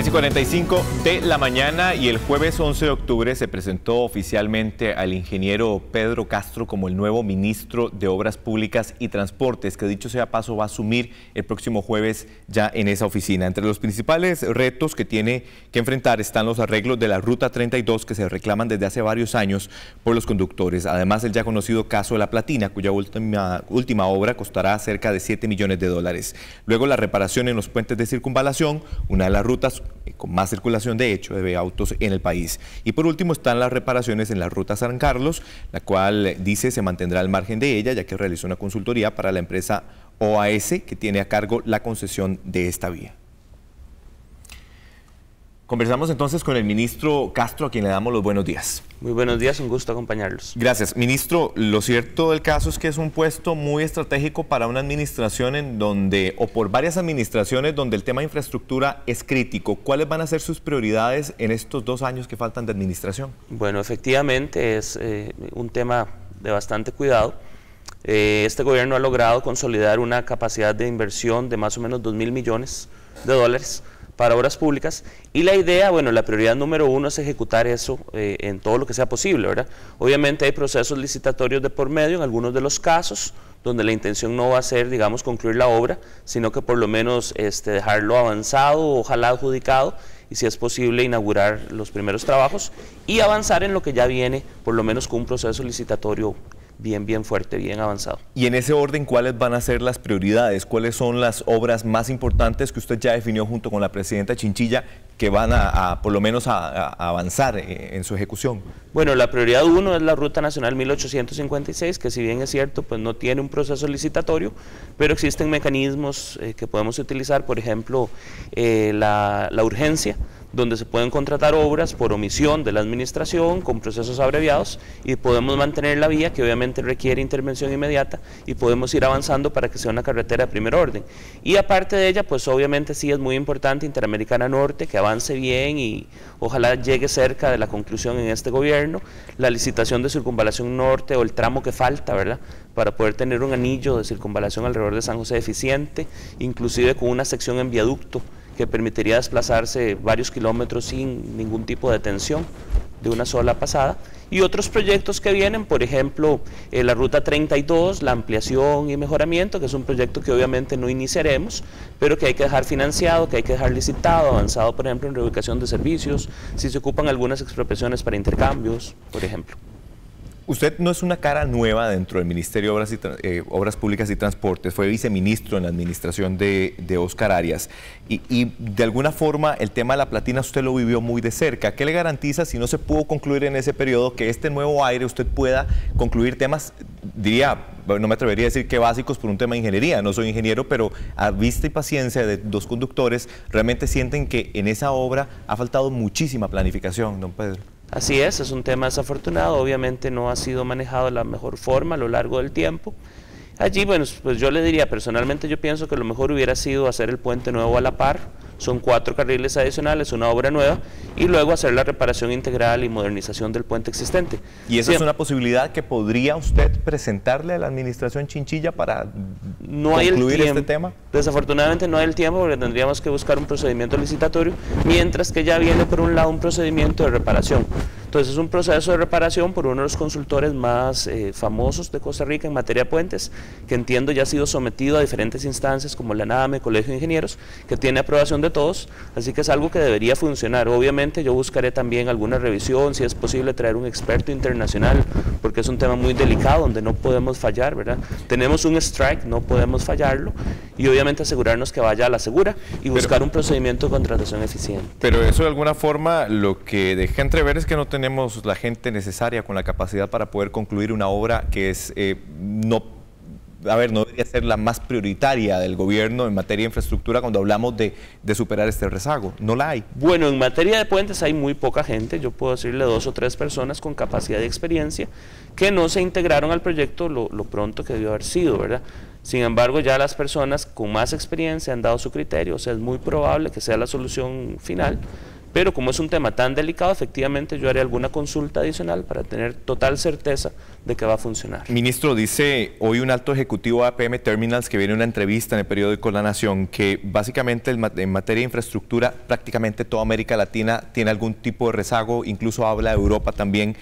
6:45 de la mañana y el jueves 11 de octubre se presentó oficialmente al ingeniero Pedro Castro como el nuevo ministro de Obras Públicas y Transportes, que dicho sea paso va a asumir el próximo jueves ya en esa oficina. Entre los principales retos que tiene que enfrentar están los arreglos de la Ruta 32 que se reclaman desde hace varios años por los conductores. Además, el ya conocido caso de La Platina, cuya última obra costará cerca de $7 millones. Luego, la reparación en los puentes de circunvalación, una de las rutas con más circulación de hecho de autos en el país. Y por último están las reparaciones en la ruta San Carlos, la cual dice se mantendrá al margen de ella, ya que realizó una consultoría para la empresa OAS, que tiene a cargo la concesión de esta vía. Conversamos entonces con el ministro Castro, a quien le damos los buenos días. Muy buenos días, un gusto acompañarlos. Gracias. Ministro, lo cierto del caso es que es un puesto muy estratégico para una administración en donde, o por varias administraciones, donde el tema de infraestructura es crítico. ¿Cuáles van a ser sus prioridades en estos 2 años que faltan de administración? Bueno, efectivamente es un tema de bastante cuidado. Este gobierno ha logrado consolidar una capacidad de inversión de más o menos $2.000 millones para obras públicas, y la idea, bueno, la prioridad número 1 es ejecutar eso en todo lo que sea posible, ¿verdad? Obviamente hay procesos licitatorios de por medio en algunos de los casos, donde la intención no va a ser, digamos, concluir la obra, sino que por lo menos dejarlo avanzado, ojalá adjudicado, y si es posible inaugurar los primeros trabajos, y avanzar en lo que ya viene, por lo menos con un proceso licitatorio bien fuerte, bien avanzado. Y en ese orden, ¿cuáles van a ser las prioridades? ¿Cuáles son las obras más importantes que usted ya definió junto con la presidenta Chinchilla que van por lo menos a avanzar en su ejecución? Bueno, la prioridad 1 es la Ruta Nacional 1856, que si bien es cierto, pues no tiene un proceso licitatorio, pero existen mecanismos que podemos utilizar, por ejemplo, la urgencia, donde se pueden contratar obras por omisión de la administración con procesos abreviados, y podemos mantener la vía, que obviamente requiere intervención inmediata, y podemos ir avanzando para que sea una carretera de primer orden. Y aparte de ella, pues obviamente sí es muy importante Interamericana Norte, que avance bien y ojalá llegue cerca de la conclusión en este gobierno, la licitación de Circunvalación Norte, o el tramo que falta, ¿verdad?, para poder tener un anillo de circunvalación alrededor de San José eficiente, inclusive con una sección en viaducto que permitiría desplazarse varios kilómetros sin ningún tipo de tensión, de una sola pasada. Y otros proyectos que vienen, por ejemplo, la Ruta 32, la ampliación y mejoramiento, que es un proyecto que obviamente no iniciaremos, pero que hay que dejar financiado, que hay que dejar licitado, avanzado, por ejemplo, en reubicación de servicios, si se ocupan algunas expropiaciones para intercambios, por ejemplo. Usted no es una cara nueva dentro del Ministerio de Obras Públicas y Transportes, fue viceministro en la administración de Óscar Arias y de alguna forma el tema de La Platina usted lo vivió muy de cerca. ¿Qué le garantiza, si no se pudo concluir en ese periodo, que este nuevo aire usted pueda concluir temas, diría, no me atrevería a decir que básicos por un tema de ingeniería, no soy ingeniero, pero a vista y paciencia de 2 conductores, realmente sienten que en esa obra ha faltado muchísima planificación, don Pedro? Así es un tema desafortunado, obviamente no ha sido manejado de la mejor forma a lo largo del tiempo. Allí, bueno, pues yo le diría, personalmente yo pienso que lo mejor hubiera sido hacer el puente nuevo a la par, son 4 carriles adicionales, una obra nueva, y luego hacer la reparación integral y modernización del puente existente. ¿Y esa es una posibilidad que podría usted presentarle a la administración Chinchilla para concluir este tema? Desafortunadamente no hay el tiempo, porque tendríamos que buscar un procedimiento licitatorio, mientras que ya viene por un lado un procedimiento de reparación. Entonces es un proceso de reparación por uno de los consultores más famosos de Costa Rica en materia de puentes, que entiendo ya ha sido sometido a diferentes instancias como la NAME, Colegio de Ingenieros, que tiene aprobación de todos, así que es algo que debería funcionar. Obviamente yo buscaré también alguna revisión, si es posible traer un experto internacional, porque es un tema muy delicado donde no podemos fallar, ¿verdad? Tenemos un strike, no podemos fallarlo, y obviamente asegurarnos que vaya a la segura y buscar un procedimiento de contratación eficiente. Pero eso de alguna forma lo que deja entrever es que no tenemos la gente necesaria con la capacidad para poder concluir una obra que es no debería ser la más prioritaria del gobierno en materia de infraestructura cuando hablamos de superar este rezago. No la hay. Bueno, en materia de puentes hay muy poca gente, yo puedo decirle 2 o 3 personas con capacidad y experiencia que no se integraron al proyecto lo pronto que debió haber sido, ¿verdad? Sin embargo, ya las personas con más experiencia han dado su criterio, o sea, es muy probable que sea la solución final, pero como es un tema tan delicado, efectivamente yo haré alguna consulta adicional para tener total certeza de que va a funcionar. Ministro, dice hoy un alto ejecutivo de APM Terminals que viene una entrevista en el periódico La Nación que básicamente en materia de infraestructura prácticamente toda América Latina tiene algún tipo de rezago, incluso habla de Europa también.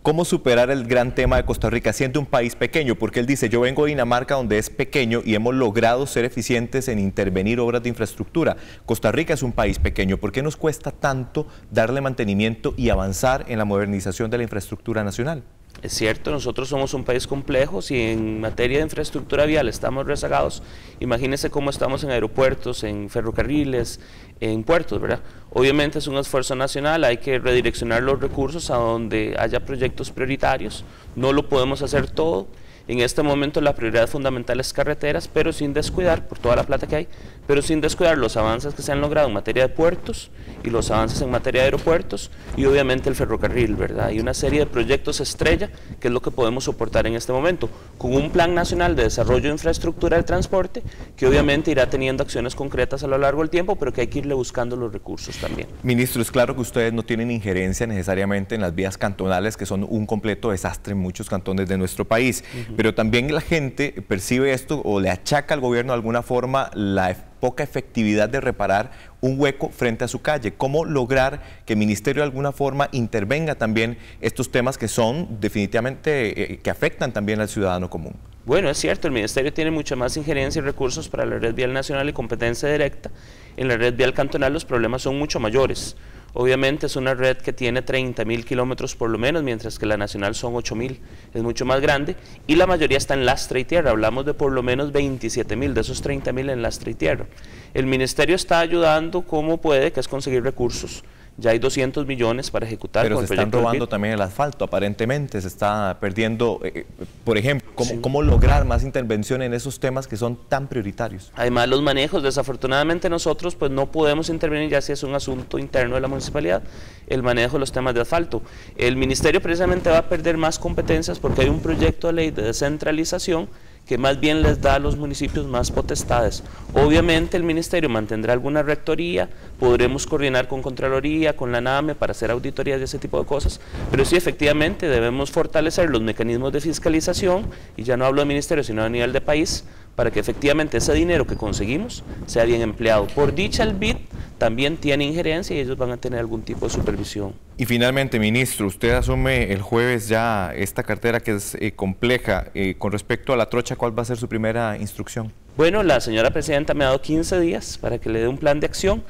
¿Cómo superar el gran tema de Costa Rica siendo un país pequeño? Porque él dice, yo vengo de Dinamarca donde es pequeño y hemos logrado ser eficientes en intervenir obras de infraestructura. Costa Rica es un país pequeño. ¿Por qué nos cuesta tanto darle mantenimiento y avanzar en la modernización de la infraestructura nacional? Es cierto, nosotros somos un país complejo, si en materia de infraestructura vial estamos rezagados, imagínense cómo estamos en aeropuertos, en ferrocarriles, en puertos, ¿verdad? Obviamente es un esfuerzo nacional, hay que redireccionar los recursos a donde haya proyectos prioritarios, no lo podemos hacer todo. En este momento la prioridad fundamental es carreteras, pero sin descuidar, por toda la plata que hay, pero sin descuidar los avances que se han logrado en materia de puertos y los avances en materia de aeropuertos y obviamente el ferrocarril, ¿verdad? Hay una serie de proyectos estrella que es lo que podemos soportar en este momento, con un plan nacional de desarrollo de infraestructura del transporte que obviamente irá teniendo acciones concretas a lo largo del tiempo, pero que hay que irle buscando los recursos también. Ministro, es claro que ustedes no tienen injerencia necesariamente en las vías cantonales, que son un completo desastre en muchos cantones de nuestro país. Pero también la gente percibe esto o le achaca al gobierno de alguna forma la poca efectividad de reparar un hueco frente a su calle. ¿Cómo lograr que el ministerio de alguna forma intervenga también estos temas que son definitivamente, que afectan también al ciudadano común? Bueno, es cierto, el ministerio tiene mucha más injerencia y recursos para la red vial nacional y competencia directa. En la red vial cantonal los problemas son mucho mayores. Obviamente es una red que tiene 30.000 kilómetros por lo menos, mientras que la nacional son 8.000, es mucho más grande, y la mayoría está en lastre y tierra, hablamos de por lo menos 27.000, de esos 30.000 en lastre y tierra. El ministerio está ayudando como puede, que es conseguir recursos. Ya hay 200 millones para ejecutar. Pero se están robando también el asfalto, aparentemente, se está perdiendo. Por ejemplo, ¿cómo lograr más intervención en esos temas que son tan prioritarios? Además, los manejos, desafortunadamente nosotros pues no podemos intervenir, ya si es un asunto interno de la municipalidad, el manejo de los temas de asfalto. El ministerio precisamente va a perder más competencias porque hay un proyecto de ley de descentralización que más bien les da a los municipios más potestades. Obviamente el ministerio mantendrá alguna rectoría, podremos coordinar con Contraloría, con la NAME para hacer auditorías de ese tipo de cosas, pero sí efectivamente debemos fortalecer los mecanismos de fiscalización, y ya no hablo de ministerio sino a nivel de país, para que efectivamente ese dinero que conseguimos sea bien empleado. Por dicha el BID también tiene injerencia y ellos van a tener algún tipo de supervisión. Y finalmente, ministro, usted asume el jueves ya esta cartera que es compleja. Con respecto a la trocha, ¿cuál va a ser su primera instrucción? Bueno, la señora presidenta me ha dado 15 días para que le dé un plan de acción.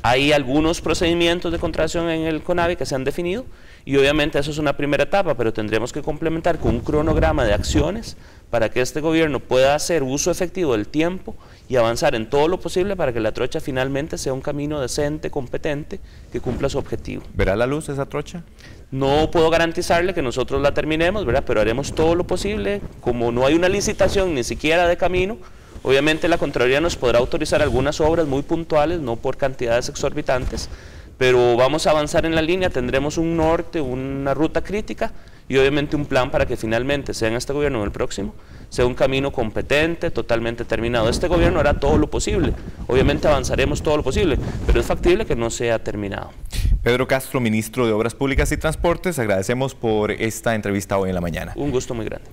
Hay algunos procedimientos de contratación en el CONAVI que se han definido y obviamente eso es una primera etapa, pero tendremos que complementar con un cronograma de acciones para que este gobierno pueda hacer uso efectivo del tiempo y avanzar en todo lo posible para que la trocha finalmente sea un camino decente, competente, que cumpla su objetivo. ¿Verá la luz esa trocha? No puedo garantizarle que nosotros la terminemos, ¿verdad? Pero haremos todo lo posible. Como no hay una licitación ni siquiera de camino, obviamente la Contraloría nos podrá autorizar algunas obras muy puntuales, no por cantidades exorbitantes, pero vamos a avanzar en la línea, tendremos un norte, una ruta crítica y obviamente un plan para que finalmente, sea en este gobierno o en el próximo, sea un camino competente, totalmente terminado. Este gobierno hará todo lo posible, obviamente avanzaremos todo lo posible, pero es factible que no sea terminado. Pedro Castro, ministro de Obras Públicas y Transportes, agradecemos por esta entrevista hoy en la mañana. Un gusto muy grande.